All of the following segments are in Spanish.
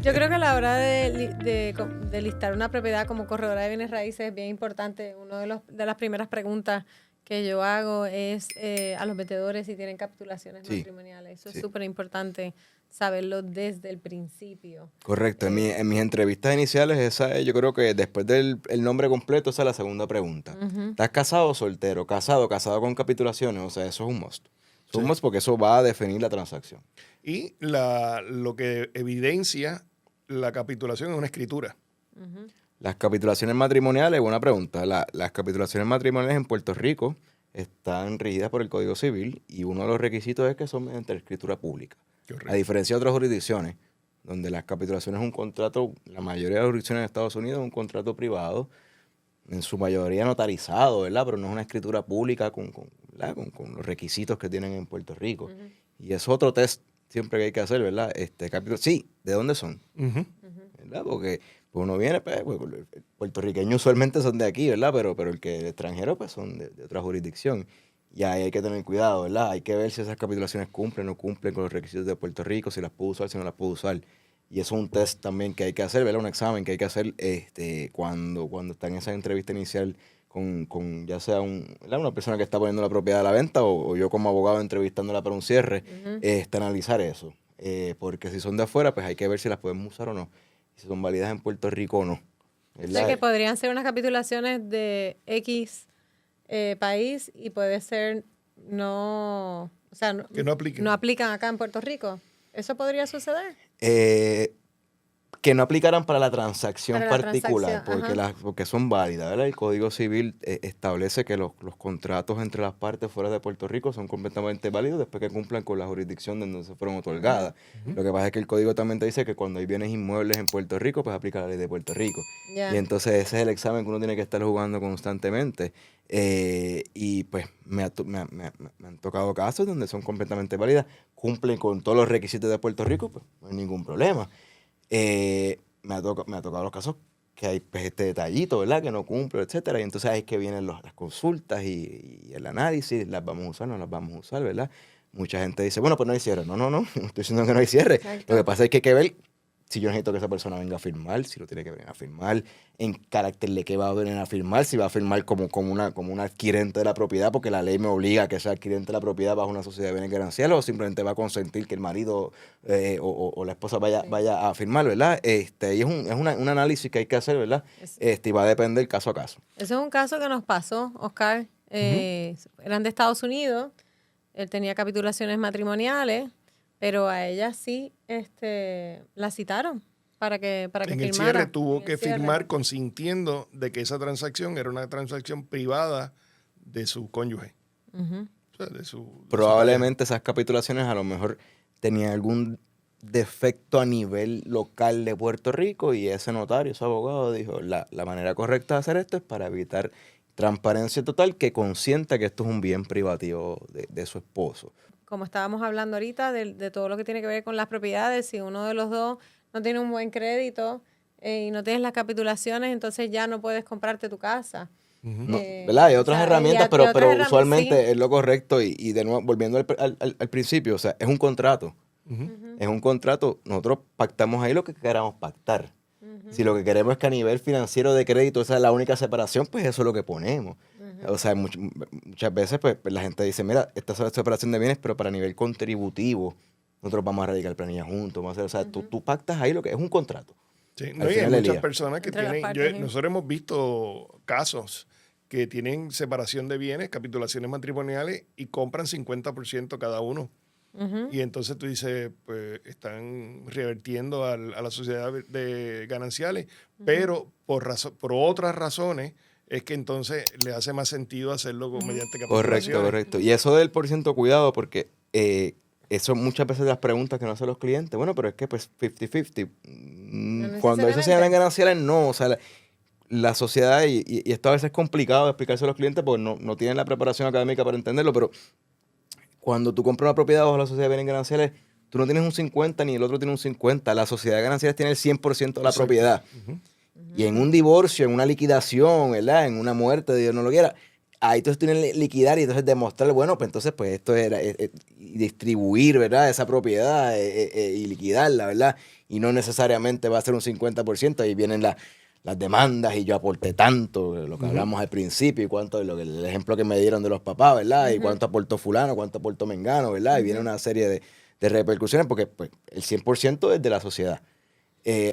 Yo creo que a la hora de listar una propiedad como corredora de bienes raíces es bien importante. Una de las primeras preguntas que yo hago es a los vendedores si tienen capitulaciones Sí, matrimoniales. Eso es sí. súper importante saberlo desde el principio. Correcto. En mis entrevistas iniciales, esa es, yo creo que después del el nombre completo, esa es la segunda pregunta. Ujú. ¿Estás casado o soltero? ¿Casado con capitulaciones? O sea, eso es un must. Es un Sí. must porque eso va a definir la transacción. Y lo que evidencia la capitulación es una escritura. Ujú. Las capitulaciones matrimoniales, buena pregunta. Las capitulaciones matrimoniales en Puerto Rico están regidas por el Código Civil y uno de los requisitos es que son mediante la escritura pública. Correcto. A diferencia de otras jurisdicciones, donde las capitulaciones es un contrato, la mayoría de las jurisdicciones de Estados Unidos es un contrato privado, en su mayoría notarizado, ¿verdad? Pero no es una escritura pública ¿verdad? Con los requisitos que tienen en Puerto Rico. Ujú. Y es otro test siempre que hay que hacer, ¿verdad? Sí, ¿de dónde son? Ujú. ¿Verdad? Porque pues, uno viene, pues, el puertorriqueño usualmente son de aquí, ¿verdad? Pero el extranjero, pues, son de otra jurisdicción. Y ahí hay que tener cuidado, ¿verdad? Hay que ver si esas capitulaciones cumplen o no cumplen con los requisitos de Puerto Rico, si las puedo usar, si no las puedo usar. Y eso es un test también que hay que hacer, ¿verdad? Un examen que hay que hacer cuando está en esa entrevista inicial con ya sea ¿verdad? Una persona que está poniendo la propiedad a la venta o yo como abogado entrevistándola para un cierre, Ujú. analizar eso. Porque si son de afuera, pues hay que ver si las podemos usar o no. Si son válidas en Puerto Rico o no. O sea ¿Verdad? que podrían ser unas capitulaciones de X país y puede ser o sea, Que no apliquen. no aplican acá en Puerto Rico. ¿Eso podría suceder? Que no aplicaran para la transacción Para la particular, transacción, ajá. porque son válidas, ¿verdad? El Código Civil establece que los contratos entre las partes fuera de Puerto Rico son completamente válidos después que cumplan con la jurisdicción de donde se fueron otorgadas. Lo que pasa es que el Código también te dice que cuando hay bienes inmuebles en Puerto Rico, pues aplica la ley de Puerto Rico. Ya. Y entonces ese es el examen que uno tiene que estar jugando constantemente. Y pues me han tocado casos donde son completamente válidas, cumplen con todos los requisitos de Puerto Rico, pues no hay ningún problema. Me ha tocado los casos que hay pues, este detallito, ¿verdad? Que no cumple, etcétera. Y entonces ahí es que vienen las consultas y el análisis, las vamos a usar, no las vamos a usar, ¿verdad? Mucha gente dice, bueno, pues no hay cierre. No estoy diciendo que no hay cierre. Exacto. Lo que pasa es que hay que ver si yo necesito que esa persona venga a firmar, si lo tiene que venir a firmar, en carácter de qué va a venir a firmar, si va a firmar como una adquirente de la propiedad, porque la ley me obliga a que sea adquirente de la propiedad bajo una sociedad de bienes gananciales, o simplemente va a consentir que el marido o la esposa vaya a firmar, ¿verdad? Y es un análisis que hay que hacer, ¿verdad? Y va a depender caso a caso. Ese es un caso que nos pasó, Oscar. Eran de Estados Unidos. Él tenía capitulaciones matrimoniales, pero a ella sí la citaron para que En el firmara. cierre tuvo En que el cierre. firmar consintiendo de que esa transacción era una transacción privada de su cónyuge. Ujú. O sea, de su Probablemente esas capitulaciones a lo mejor tenían algún defecto a nivel local de Puerto Rico y ese notario, ese abogado dijo, la manera correcta de hacer esto es para evitar transparencia total que consienta que esto es un bien privativo de su esposo. Como estábamos hablando ahorita, de todo lo que tiene que ver con las propiedades, si uno de los dos no tiene un buen crédito y no tienes las capitulaciones, entonces ya no puedes comprarte tu casa. No, ¿verdad? Hay otras herramientas, pero usualmente sí. es lo correcto y de nuevo, volviendo al principio, o sea, es un contrato. Es un contrato, nosotros pactamos ahí lo que queramos pactar. Si lo que queremos es que a nivel financiero de crédito esa es la única separación, pues eso es lo que ponemos. O sea, muchas veces pues, la gente dice, mira, esta es la separación de bienes, pero para nivel contributivo, nosotros vamos a radicar planilla juntos. Vamos a hacer, o sea, tú pactas ahí lo que es un contrato. Sí, Al no, y hay final del muchas día. personas que Entre las tienen, partes, sí. nosotros hemos visto casos que tienen separación de bienes, capitulaciones matrimoniales y compran 50% cada uno. Ujú. Y entonces tú dices, pues están revertiendo a la sociedad de gananciales, pero por otras razones es que entonces le hace más sentido hacerlo mediante capitulaciones. Correcto. Y eso del por ciento, cuidado, porque eso muchas veces las preguntas que nos hacen los clientes, bueno, pero es que pues 50-50. No Cuando hay sociedades necesariamente. gananciales, no. O sea, la sociedad, y esto a veces es complicado de explicarse a los clientes porque no tienen la preparación académica para entenderlo, pero cuando tú compras una propiedad bajo la sociedad de bienes gananciales, tú no tienes un 50 ni el otro tiene un 50. La sociedad de gananciales tiene el 100% de la Exacto. propiedad. Ujú. Y en un divorcio, en una liquidación, ¿verdad? En una muerte, Dios no lo quiera, ahí tú tienes que liquidar y entonces demostrar, bueno, pues entonces pues esto era y distribuir, ¿verdad? Esa propiedad y liquidarla, ¿verdad? Y no necesariamente va a ser un 50%, ahí vienen las demandas y yo aporté tanto, lo que hablamos al principio y cuánto, el ejemplo que me dieron de los papás, ¿verdad? Y cuánto aportó fulano, cuánto aportó mengano, ¿verdad? Y viene una serie de repercusiones porque pues, el 100% es de la sociedad.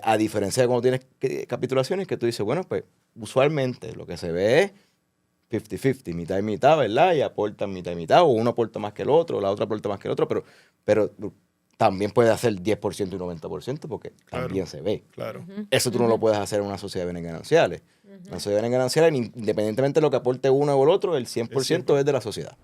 A diferencia de cuando tienes capitulaciones que tú dices, bueno, pues usualmente lo que se ve es 50-50, mitad y mitad, ¿verdad? Y aportan mitad y mitad, o uno aporta más que el otro, o la otra aporta más que el otro, pero también puede hacer 10% y 90% porque también se ve. Claro. Eso tú no lo puedes hacer en una sociedad de bienes gananciales. Una sociedad de bienes gananciales, independientemente de lo que aporte uno o el otro, el 100% es de la sociedad.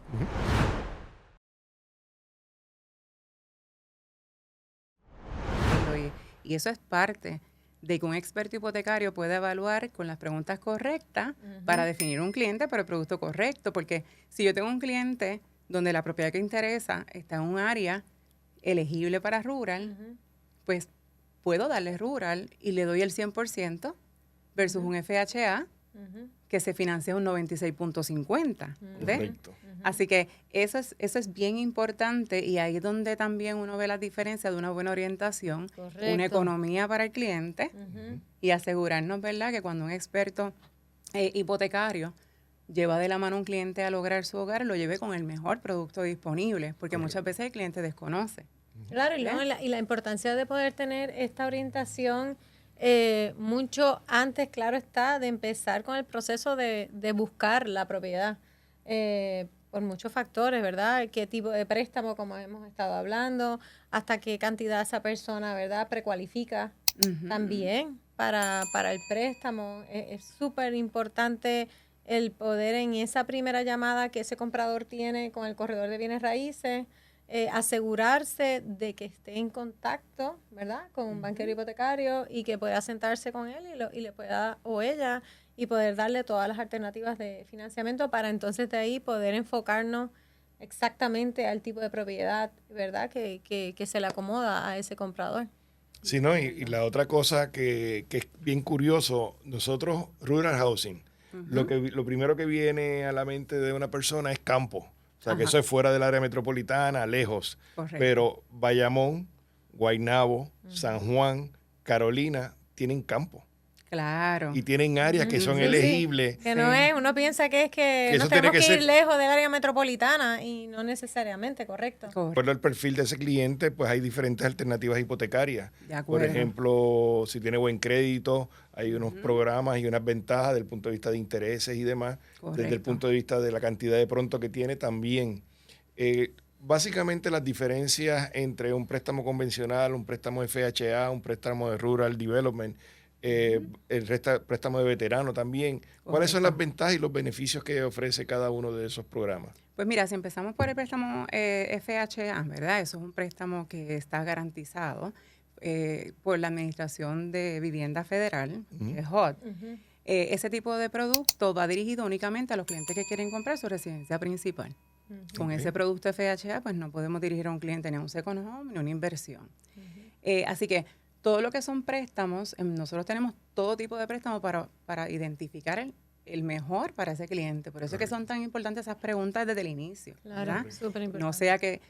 Y eso es parte de que un experto hipotecario pueda evaluar con las preguntas correctas para definir un cliente para el producto correcto. Porque si yo tengo un cliente donde la propiedad que interesa está en un área elegible para rural, pues puedo darle rural y le doy el 100% versus un FHA que se financia un 96.50. Correcto. Así que eso es bien importante y ahí es donde también uno ve la diferencia de una buena orientación, una economía para el cliente y asegurarnos, ¿verdad?, que cuando un experto hipotecario lleva de la mano a un cliente a lograr su hogar, lo lleve con el mejor producto disponible, porque muchas veces el cliente desconoce. Claro, y la importancia de poder tener esta orientación mucho antes, claro está, de empezar con el proceso de buscar la propiedad. Por muchos factores, ¿verdad? Qué tipo de préstamo, como hemos estado hablando, hasta qué cantidad esa persona, ¿verdad?, precualifica también para el préstamo. Es súper importante el poder en esa primera llamada que ese comprador tiene con el corredor de bienes raíces, asegurarse de que esté en contacto, ¿verdad?, con un banquero hipotecario y que pueda sentarse con él y le pueda, o ella, y poder darle todas las alternativas de financiamiento para entonces de ahí poder enfocarnos exactamente al tipo de propiedad, ¿verdad?, que se le acomoda a ese comprador. Sí, ¿no? Y la otra cosa que es bien curioso, nosotros, Rural Housing, lo primero que viene a la mente de una persona es campo. O sea, que eso es fuera del área metropolitana, lejos. Correcto. Pero Bayamón, Guaynabo, San Juan, Carolina, tienen campo. Claro. Y tienen áreas que son Sí, elegibles. que no es, uno piensa que es que eso nos tiene tenemos que que ir ser lejos del área metropolitana y no necesariamente, correcto. De acuerdo al perfil de ese cliente, pues hay diferentes alternativas hipotecarias. De acuerdo. Por ejemplo, si tiene buen crédito, hay unos programas y unas ventajas desde el punto de vista de intereses y demás. Correcto. Desde el punto de vista de la cantidad de pronto que tiene también. Básicamente las diferencias entre un préstamo convencional, un préstamo FHA, un préstamo de Rural Development, el préstamo de veterano también. ¿Cuáles son las ventajas y los beneficios que ofrece cada uno de esos programas? Pues mira, si empezamos por el préstamo FHA, ¿verdad? Eso es un préstamo que está garantizado por la Administración de Vivienda Federal, que es HUD. Ese tipo de producto va dirigido únicamente a los clientes que quieren comprar su residencia principal. Con ese producto FHA, pues no podemos dirigir a un cliente ni a un second home ni a una inversión. Así que todo lo que son préstamos, nosotros tenemos todo tipo de préstamos para identificar el mejor para ese cliente. Por eso es que son tan importantes esas preguntas desde el inicio. Claro, súper importante. No sea que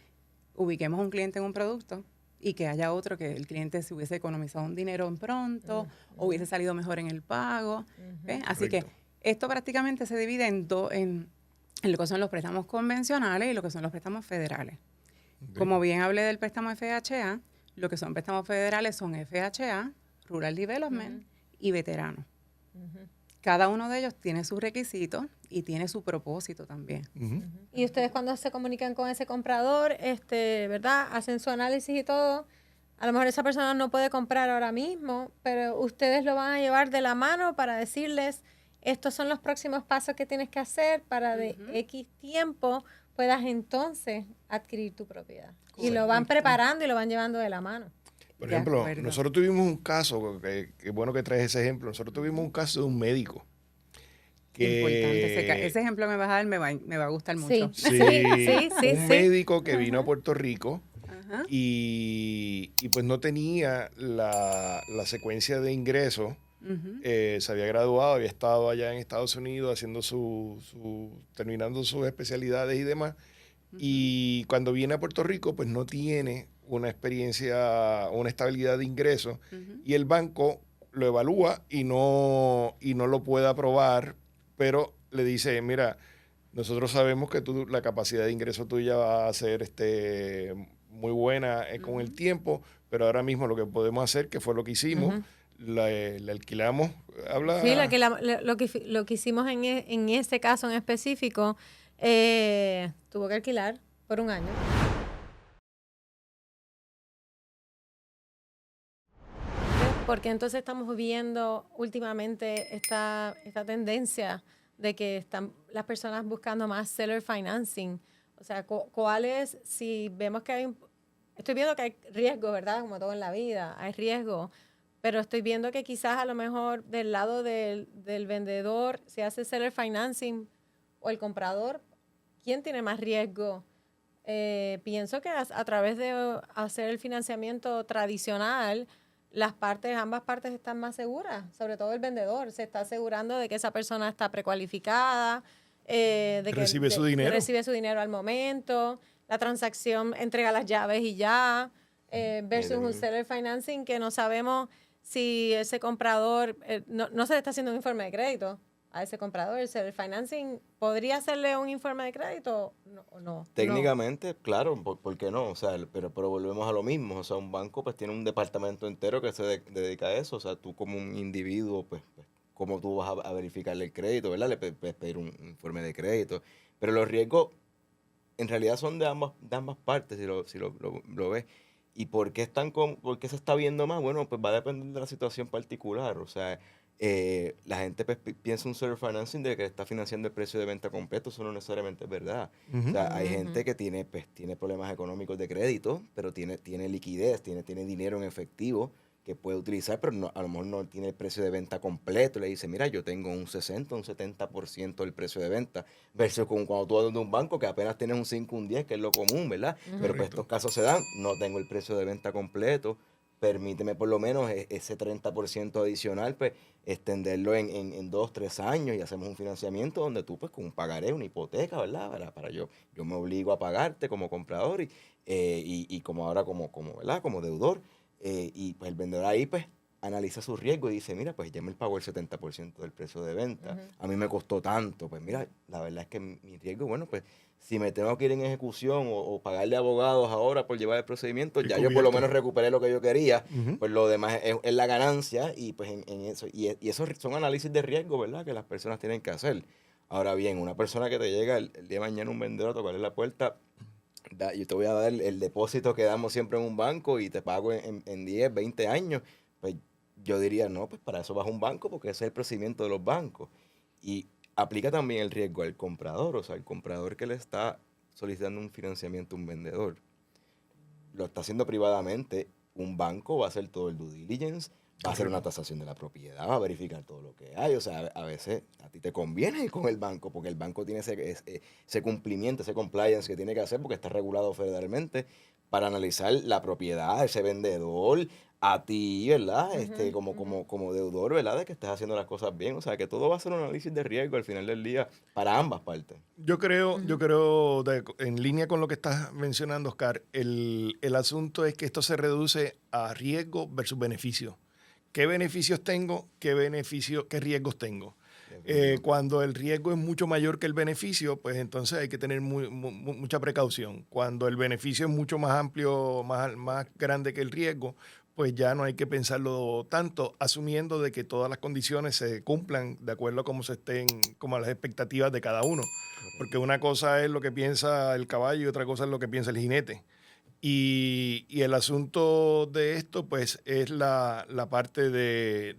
ubiquemos un cliente en un producto y que haya otro que el cliente se hubiese economizado un dinero en pronto o hubiese salido mejor en el pago. Así que esto prácticamente se divide en lo que son los préstamos convencionales y lo que son los préstamos federales. Como bien hablé del préstamo FHA, lo que son préstamos federales son FHA, Rural Development y veterano. Cada uno de ellos tiene sus requisitos y tiene su propósito también. Y ustedes cuando se comunican con ese comprador, ¿verdad?, hacen su análisis y todo. A lo mejor esa persona no puede comprar ahora mismo, pero ustedes lo van a llevar de la mano para decirles, estos son los próximos pasos que tienes que hacer para de X tiempo puedas entonces adquirir tu propiedad. Correcto. Y lo van preparando y lo van llevando de la mano. Por ejemplo, nosotros tuvimos un caso, que bueno que traes ese ejemplo, nosotros tuvimos un caso de un médico. Importante, ese ejemplo me vas a dar, me va a gustar mucho. Sí, un médico que vino a Puerto Rico y pues no tenía la secuencia de ingresos Se había graduado, había estado allá en Estados Unidos haciendo terminando sus especialidades y demás. Y cuando viene a Puerto Rico, pues no tiene una experiencia, una estabilidad de ingresos. Y el banco lo evalúa y no lo puede aprobar, pero le dice, mira, nosotros sabemos que la capacidad de ingreso tuya va a ser muy buena con el tiempo, pero ahora mismo lo que podemos hacer, que fue lo que hicimos, le alquilamos. Sí, lo que hicimos en ese caso en específico, tuvo que alquilar por un año. Porque entonces estamos viendo últimamente esta tendencia de que están las personas buscando más seller financing. O sea, si vemos que estoy viendo que hay riesgo, ¿verdad? Como todo en la vida, hay riesgo. Pero estoy viendo que quizás a lo mejor del lado del vendedor, si hace seller financing o el comprador, ¿quién tiene más riesgo? Pienso que a través de hacer el financiamiento tradicional, ambas partes están más seguras, sobre todo el vendedor. Se está asegurando de que esa persona está precualificada, de que recibe su dinero. Recibe su dinero al momento, la transacción entrega las llaves y ya, versus un seller financing que no sabemos si ese comprador, no se le está haciendo un informe de crédito a ese comprador. El seller financing, ¿podría hacerle un informe de crédito o no? Técnicamente, claro, ¿por qué no? O sea, pero volvemos a lo mismo. O sea, un banco pues tiene un departamento entero que se dedica a eso. O sea, tú como un individuo, pues ¿cómo tú vas a verificarle el crédito, verdad? Le puedes pedir un informe de crédito. Pero los riesgos en realidad son de ambas partes, si lo ves. ¿Y por qué por qué se está viendo más? Bueno, pues va a depender de la situación particular. O sea, la gente pues, piensa un seller financing de que está financiando el precio de venta completo. Eso no necesariamente es verdad. O sea, hay gente que tiene problemas económicos de crédito, pero tiene liquidez, tiene dinero en efectivo que puede utilizar, pero a lo mejor no tiene el precio de venta completo. Le dice, mira, yo tengo un 60, un 70% del precio de venta, versus cuando tú vas de un banco que apenas tienes un 5, un 10, que es lo común, ¿verdad? Pero pues estos casos se dan, no tengo el precio de venta completo, permíteme por lo menos ese 30% adicional, pues extenderlo en 2, 3 años y hacemos un financiamiento donde tú pues con un pagaré, una hipoteca, ¿verdad? Para yo me obligo a pagarte como comprador y como ahora ¿verdad? Como deudor. Y pues el vendedor ahí pues analiza su riesgo y dice, mira, pues ya me pagó el 70% del precio de venta. A mí me costó tanto. Pues mira, la verdad es que mi riesgo, bueno, pues si me tengo que ir en ejecución o pagarle abogados ahora por llevar el procedimiento, ya yo por lo menos recuperé lo que yo quería. Pues lo demás es la ganancia y pues en eso. Y esos son análisis de riesgo, ¿verdad? Que las personas tienen que hacer. Ahora bien, una persona que te llega el día de mañana, un vendedor a tocarle la puerta, yo te voy a dar el depósito que damos siempre en un banco y te pago en 10, 20 años, pues yo diría, no, pues para eso vas a un banco porque ese es el procedimiento de los bancos. Y aplica también el riesgo al comprador, o sea, el comprador que le está solicitando un financiamiento a un vendedor, lo está haciendo privadamente, un banco va a hacer todo el due diligence, va a hacer una tasación de la propiedad, va a verificar todo lo que hay. O sea, a veces a ti te conviene ir con el banco porque el banco tiene ese cumplimiento, ese compliance que tiene que hacer porque está regulado federalmente para analizar la propiedad, ese vendedor, a ti, ¿verdad? Como deudor, ¿verdad? De que estés haciendo las cosas bien. O sea, que todo va a ser un análisis de riesgo al final del día para ambas partes. Yo creo, en línea con lo que estás mencionando, Oscar, el asunto es que esto se reduce a riesgo versus beneficio. ¿Qué beneficios tengo? ¿Qué riesgos tengo? Cuando el riesgo es mucho mayor que el beneficio, pues entonces hay que tener mucha precaución. Cuando el beneficio es mucho más amplio, más grande que el riesgo, pues ya no hay que pensarlo tanto, asumiendo de que todas las condiciones se cumplan de acuerdo a cómo como las expectativas de cada uno. Porque una cosa es lo que piensa el caballo y otra cosa es lo que piensa el jinete. Y el asunto de esto, pues, es la parte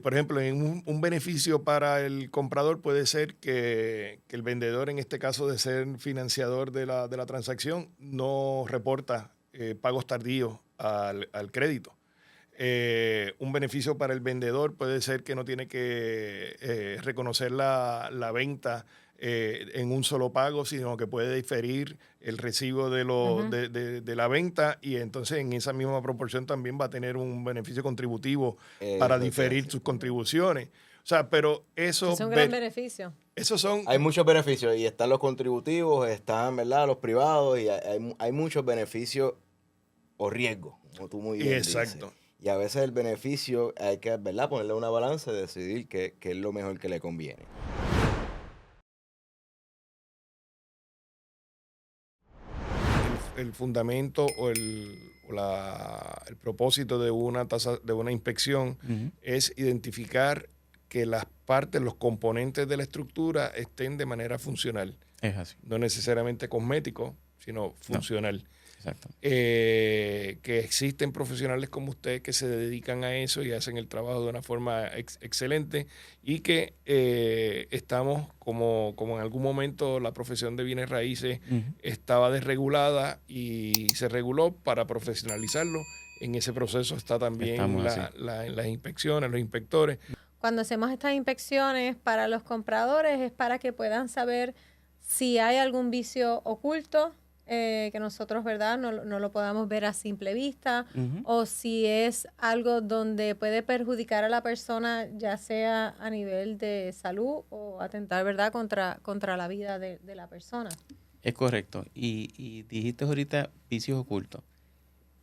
por ejemplo, en un beneficio para el comprador puede ser que el vendedor, en este caso de ser financiador de la transacción, no reporta pagos tardíos al crédito. Un beneficio para el vendedor puede ser que no tiene que reconocer la venta en un solo pago, sino que puede diferir el recibo de la venta, y entonces en esa misma proporción también va a tener un beneficio contributivo para diferir sus contribuciones. O sea, pero eso... Es un gran beneficio. Esos son... Hay muchos beneficios y están los contributivos, están, ¿verdad?, los privados, y hay muchos beneficios o riesgos, como tú muy bien Exacto. dices. Y a veces el beneficio hay que, ¿verdad?, ponerle una balanza y decidir qué es lo mejor que le conviene. El fundamento o el propósito de una inspección es identificar que las partes, los componentes de la estructura estén de manera funcional. Es así. No necesariamente cosmético, sino funcional. No. Exacto. Que existen profesionales como usted que se dedican a eso y hacen el trabajo de una forma excelente, y que estamos, como en algún momento la profesión de bienes raíces estaba desregulada y se reguló para profesionalizarlo. En ese proceso está también las inspecciones, los inspectores. Cuando hacemos estas inspecciones para los compradores es para que puedan saber si hay algún vicio oculto, que nosotros, ¿verdad?, no lo podamos ver a simple vista, o si es algo donde puede perjudicar a la persona, ya sea a nivel de salud o atentar, ¿verdad?, contra la vida de la persona. Es correcto. Y dijiste ahorita vicios ocultos.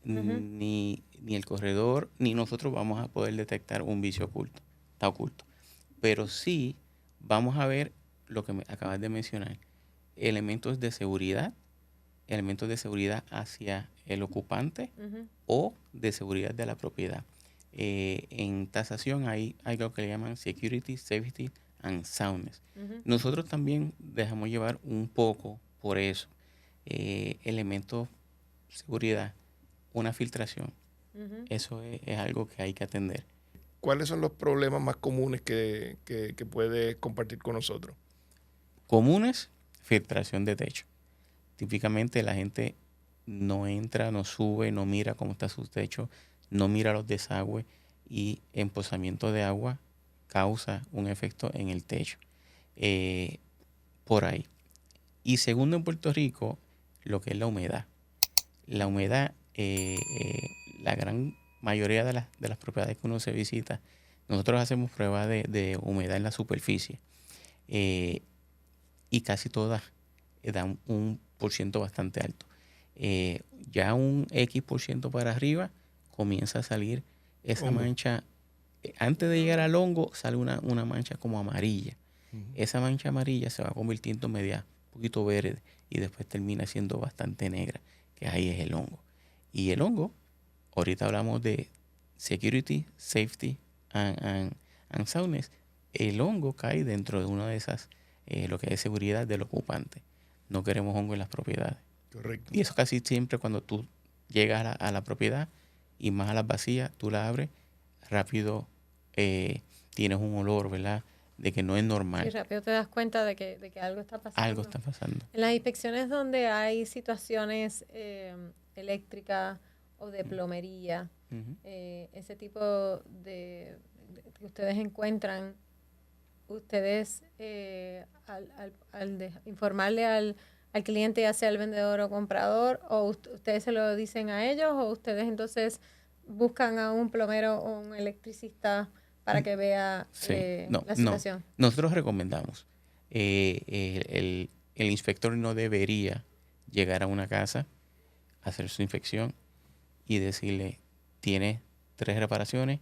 Ni el corredor ni nosotros vamos a poder detectar un vicio oculto. Está oculto. Pero sí vamos a ver lo que me acabas de mencionar. Elementos de seguridad hacia el ocupante o de seguridad de la propiedad. En tasación hay algo que le llaman security, safety and soundness. Nosotros también dejamos llevar un poco por eso. Elementos de seguridad, una filtración. Eso es algo que hay que atender. ¿Cuáles son los problemas más comunes que puedes compartir con nosotros? Comunes, filtración de techo. Típicamente la gente no entra, no sube, no mira cómo está su techo, no mira los desagües, y empozamiento de agua causa un efecto en el techo. Por ahí. Y segundo, en Puerto Rico, lo que es la humedad. La humedad, la gran mayoría de las propiedades que uno se visita, nosotros hacemos pruebas de humedad en la superficie, y casi todas dan un % bastante alto. Ya un X% para arriba comienza a salir esa mancha. Antes de llegar al hongo sale una mancha como amarilla. Esa mancha amarilla se va convirtiendo media un poquito verde y después termina siendo bastante negra, que ahí es el hongo. Y el hongo, ahorita hablamos de security, safety and soundness. El hongo cae dentro de una de esas, lo que es seguridad del ocupante. No queremos hongo en las propiedades. Correcto. Y eso casi siempre cuando tú llegas a la propiedad, y más a las vacías, tú la abres, rápido tienes un olor, ¿verdad?, de que no es normal. Y rápido te das cuenta de que algo está pasando. Algo está pasando. En las inspecciones donde hay situaciones eléctricas o de plomería, ese tipo de que ustedes encuentran, ustedes al informarle al cliente, ya sea el vendedor o comprador, o ustedes se lo dicen a ellos, o ustedes entonces buscan a un plomero o un electricista para que vea la situación. No. Nosotros recomendamos. El inspector no debería llegar a una casa, hacer su inspección y decirle, tienes 3 reparaciones,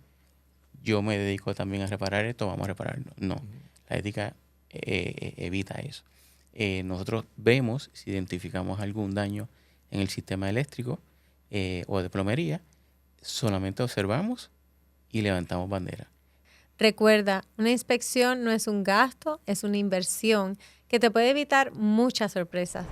yo me dedico también a reparar esto, vamos a repararlo. No, la ética evita eso. Nosotros vemos si identificamos algún daño en el sistema eléctrico o de plomería, solamente observamos y levantamos bandera. Recuerda, una inspección no es un gasto, es una inversión que te puede evitar muchas sorpresas.